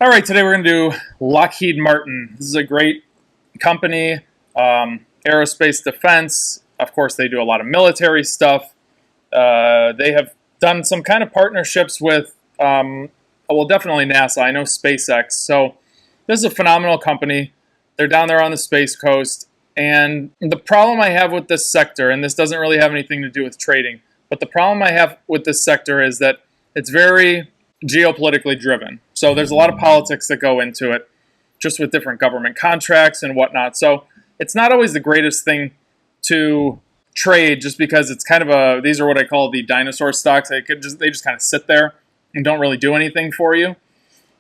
All right, today we're going to do Lockheed Martin. This is a great company, aerospace defense. Of course, they do a lot of military stuff. They have done some kind of partnerships with, definitely NASA. I know SpaceX. So this is a phenomenal company. They're down there on the Space Coast. And the problem I have with this sector, and this doesn't really have anything to do with trading, but the problem I have with this sector is that it's very geopolitically driven. So there's a lot of politics that go into it, just with different government contracts and whatnot. So it's not always the greatest thing to trade, just because it's kind of these are what I call the dinosaur stocks. They just kind of sit there and don't really do anything for you.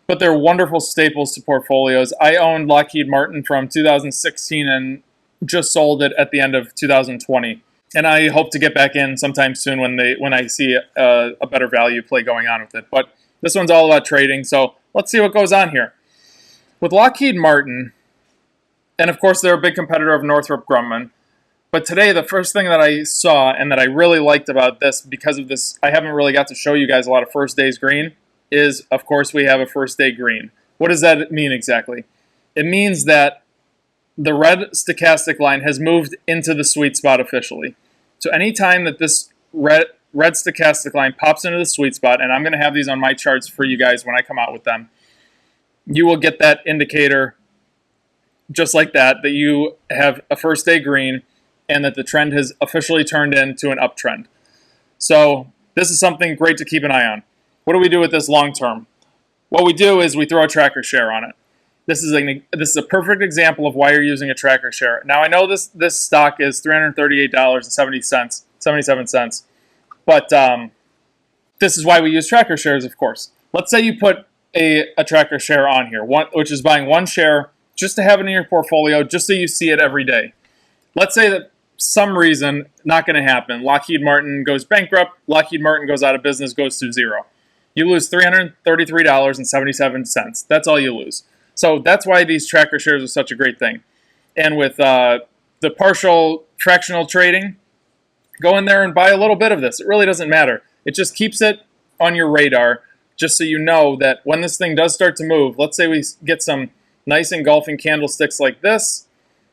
But they're wonderful staples to portfolios. I owned Lockheed Martin from 2016 and just sold it at the end of 2020. And I hope to get back in sometime soon when I see a better value play going on with it. But this one's all about trading, so let's see what goes on here. With Lockheed Martin, and of course they're a big competitor of Northrop Grumman, but today the first thing that I saw and that I really liked about this, because of this, I haven't really got to show you guys a lot of first days green, is of course we have a first day green. What does that mean exactly? It means that the red stochastic line has moved into the sweet spot officially. So anytime that this red stochastic line pops into the sweet spot, and I'm going to have these on my charts for you guys when I come out with them, you will get that indicator just like that you have a first day green and that the trend has officially turned into an uptrend. So this is something great to keep an eye on. What do we do with this long term? What we do is we throw a tracker share on it. This is a perfect example of why you're using a tracker share. Now I know this stock is $338.77. But this is why we use tracker shares, of course. Let's say you put a tracker share on here, which is buying one share just to have it in your portfolio, just so you see it every day. Let's say that some reason, not going to happen. Lockheed Martin goes bankrupt, Lockheed Martin goes out of business, goes to zero. You lose $333.77. That's all you lose. So that's why these tracker shares are such a great thing. And with the partial fractional trading, go in there and buy a little bit of this. It really doesn't matter. It just keeps it on your radar, just so you know that when this thing does start to move, let's say we get some nice engulfing candlesticks like this.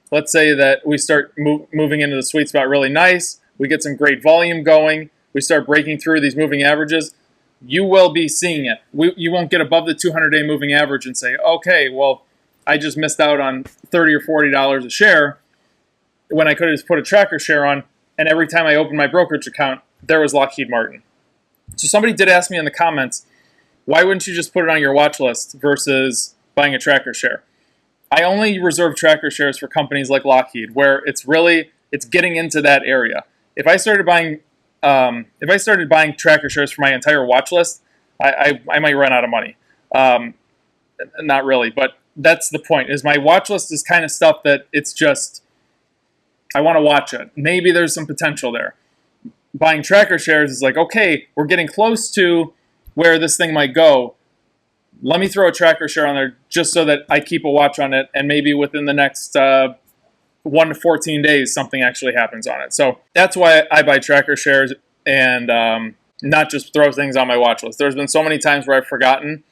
Let's say that we start moving into the sweet spot really nice. We get some great volume going. We start breaking through these moving averages. You will be seeing it. You won't get above the 200-day moving average and say, okay, well, I just missed out on $30 or $40 a share when I could have just put a tracker share on. And every time I opened my brokerage account, there was Lockheed Martin. So somebody did ask me in the comments, why wouldn't you just put it on your watch list versus buying a tracker share? I only reserve tracker shares for companies like Lockheed, where it's getting into that area. If I started buying tracker shares for my entire watch list, I might run out of money. Not really, but that's the point. Is my watch list is kind of stuff that it's just, I want to watch it. Maybe there's some potential there. Buying tracker shares is like, okay, we're getting close to where this thing might go. Let me throw a tracker share on there just so that I keep a watch on it, and maybe within the next 1 to 14 days, something actually happens on it. So that's why I buy tracker shares and not just throw things on my watch list. There's been so many times where I've forgotten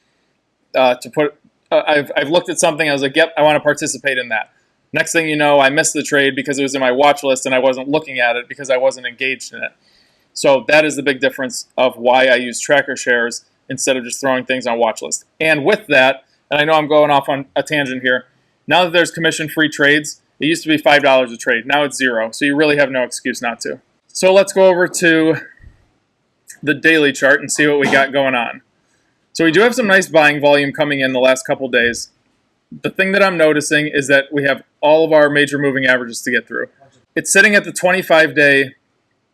to put, I've looked at something, I was like, yep, I want to participate in that. Next thing you know, I missed the trade because it was in my watch list and I wasn't looking at it because I wasn't engaged in it. So that is the big difference of why I use tracker shares instead of just throwing things on watch list. And with that, and I know I'm going off on a tangent here, now that there's commission-free trades, it used to be $5 a trade. Now it's $0. So you really have no excuse not to. So let's go over to the daily chart and see what we got going on. So we do have some nice buying volume coming in the last couple days. The thing that I'm noticing is that we have all of our major moving averages to get through. It's sitting at the 25-day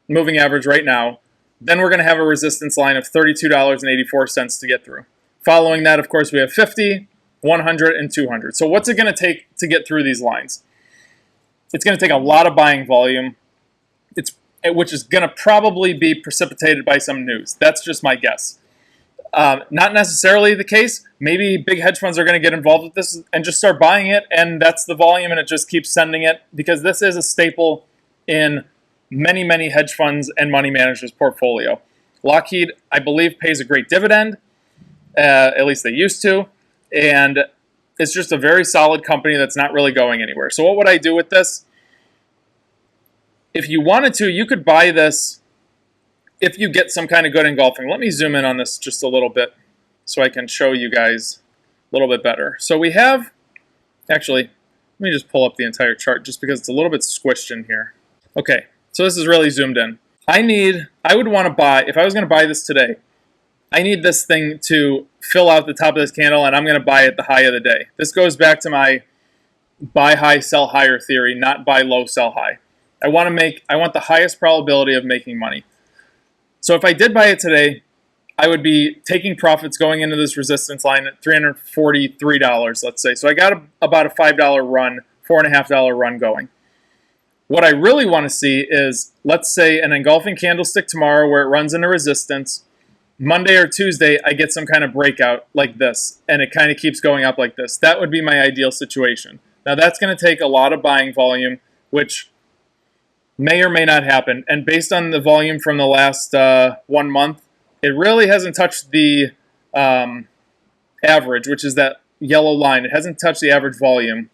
moving average right now. Then we're going to have a resistance line of $32.84 to get through. Following that, of course, we have 50, 100, and 200. So what's it going to take to get through these lines? It's going to take a lot of buying volume, which is going to probably be precipitated by some news. That's just my guess. Not necessarily the case. Maybe big hedge funds are going to get involved with this and just start buying it, and that's the volume, and it just keeps sending it, because this is a staple in many, many hedge funds and money managers' portfolio. Lockheed, I believe, pays a great dividend. At least they used to. And it's just a very solid company that's not really going anywhere. So what would I do with this? If you wanted to, you could buy this if you get some kind of good engulfing. Let me zoom in on this just a little bit so I can show you guys a little bit better. So we have, actually, let me just pull up the entire chart just because it's a little bit squished in here. Okay, so this is really zoomed in. I would want to buy, if I was going to buy this today, I need this thing to fill out the top of this candle, and I'm going to buy at the high of the day. This goes back to my buy high, sell higher theory, not buy low, sell high. I want the highest probability of making money. So if I did buy it today, I would be taking profits going into this resistance line at $343, let's say. So I got about a $5 run, $4.50 run going. What I really want to see is, let's say, an engulfing candlestick tomorrow where it runs into resistance. Monday or Tuesday, I get some kind of breakout like this, and it kind of keeps going up like this. That would be my ideal situation. Now, that's going to take a lot of buying volume, which may or may not happen. And based on the volume from the last 1 month, it really hasn't touched the average, which is that yellow line. It hasn't touched the average volume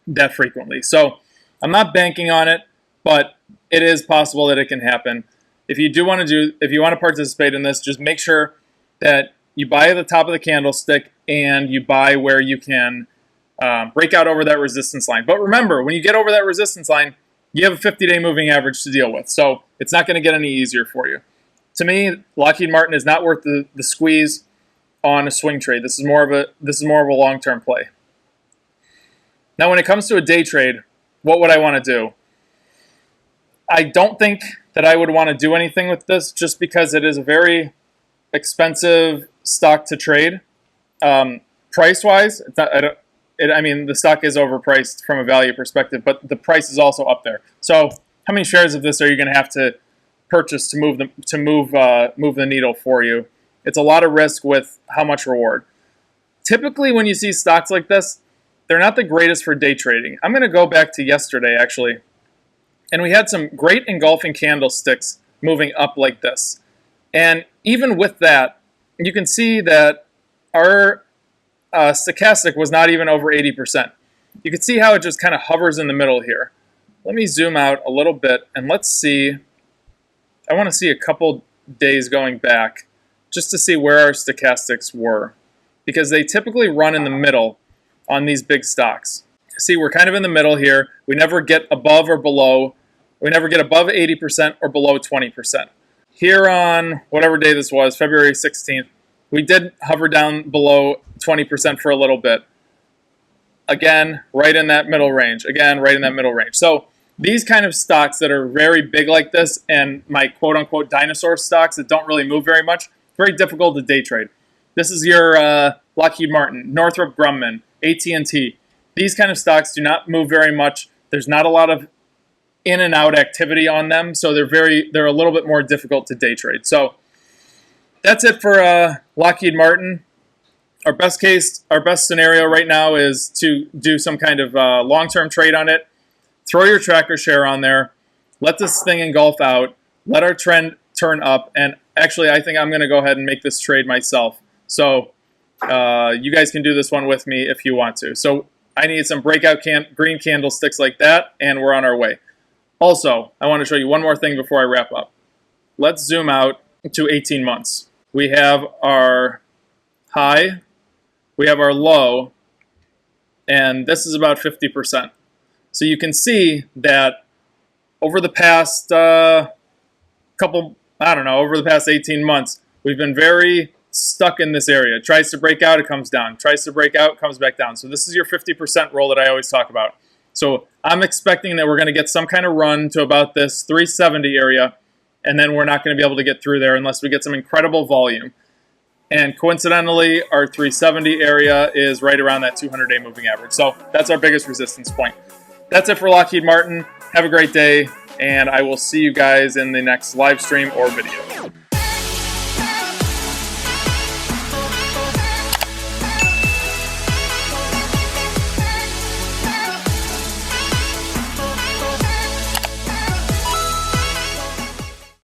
that frequently. So I'm not banking on it, but it is possible that it can happen. If you want to participate in this, just make sure that you buy at the top of the candlestick and you buy where you can break out over that resistance line. But remember, when you get over that resistance line, you have a 50-day moving average to deal with. So it's not going to get any easier for you. To me, Lockheed Martin is not worth the squeeze on a swing trade. This is more of a long-term play. Now, when it comes to a day trade, what would I want to do? I don't think that I would want to do anything with this just because it is a very expensive stock to trade. Price-wise, the stock is overpriced from a value perspective, but the price is also up there. So how many shares of this are you going to have to purchase to move the needle for you? It's a lot of risk with how much reward. Typically, when you see stocks like this, they're not the greatest for day trading. I'm going to go back to yesterday, actually. And we had some great engulfing candlesticks moving up like this. And even with that, you can see that our stochastic was not even over 80%. You can see how it just kind of hovers in the middle here. Let me zoom out a little bit and let's see. I want to see a couple days going back just to see where our stochastics were, because they typically run in the middle on these big stocks. See, we're kind of in the middle here. We never get above or below. We never get above 80% or below 20%. Here on whatever day this was, February 16th, we did hover down below 20% for a little bit. Again, right in that middle range. Again, right in that middle range. So these kind of stocks that are very big like this, and my quote-unquote dinosaur stocks that don't really move very much, very difficult to day trade. This is your Lockheed Martin, Northrop Grumman, AT&T. These kind of stocks do not move very much. There's not a lot of in and out activity on them, so they're a little bit more difficult to day trade. So that's it for Lockheed Martin. Our best scenario right now is to do some kind of long-term trade on it. Throw your tracker share on there. Let this thing engulf out. Let our trend turn up. And actually, I think I'm going to go ahead and make this trade myself. So you guys can do this one with me if you want to. So I need some breakout green candlesticks like that, and we're on our way. Also, I want to show you one more thing before I wrap up. Let's zoom out to 18 months. We have our high, we have our low, and this is about 50%. So you can see that over the past over the past 18 months, we've been very stuck in this area. It tries to break out, it comes down. Tries to break out, comes back down. So this is your 50% roll that I always talk about. So I'm expecting that we're going to get some kind of run to about this 370 area, and then we're not going to be able to get through there unless we get some incredible volume. And coincidentally, our 370 area is right around that 200-day moving average. So that's our biggest resistance point. That's it for Lockheed Martin. Have a great day, and I will see you guys in the next live stream or video.